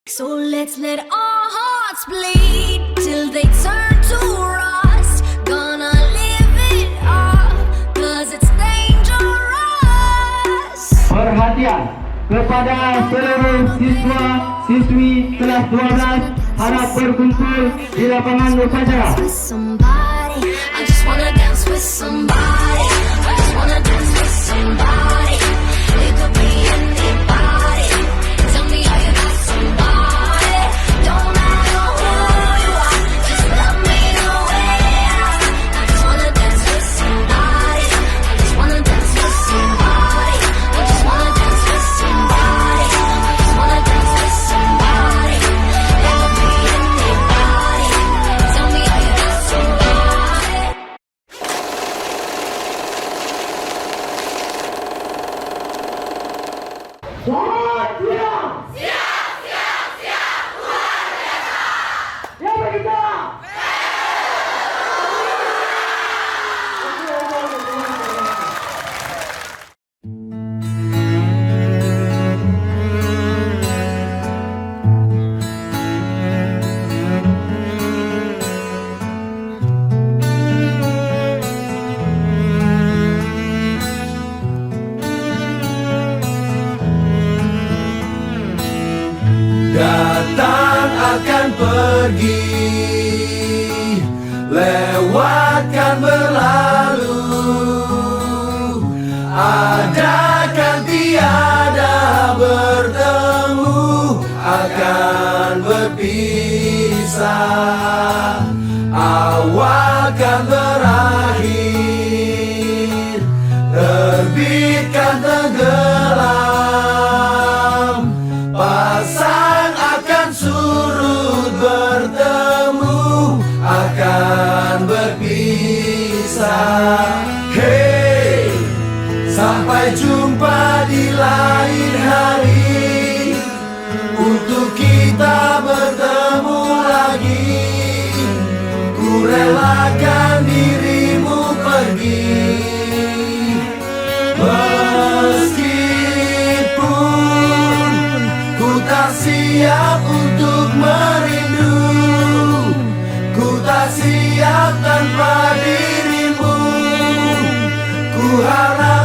So let's let our hearts bleed till they turn to rust. Gonna live it up, cause it's dangerous. Perhatian kepada seluruh siswa-siswi kelas 12 harap berkumpul di lapangan upacara. With somebody, I just wanna dance with somebody. I just wanna dance with somebody. It could be anybody. Tell me how you got somebody. Don't matter who you are, just love me the way I am. I just wanna dance with somebody. I just wanna dance with somebody. I just wanna dance with somebody. I just wanna dance with somebody. It could be anybody. Tell me how you got somebody. Selamat siang. Siap, luar biasa. Siapa kita? Datang akan pergi, lewatkan berlalu. Ada kan tiada bertemu, akan berpisah. Awal kan berakhir, terbitkan tenggelam. Pasang akan surut, bertemu akan berpisah. Hey, sampai jumpa di lain hari, untuk kita bertemu lagi. Ku relakan dirimu pergi, meskipun ku tak siap untuk merindu. Ku tak siap tanpa dirimu. Ku harap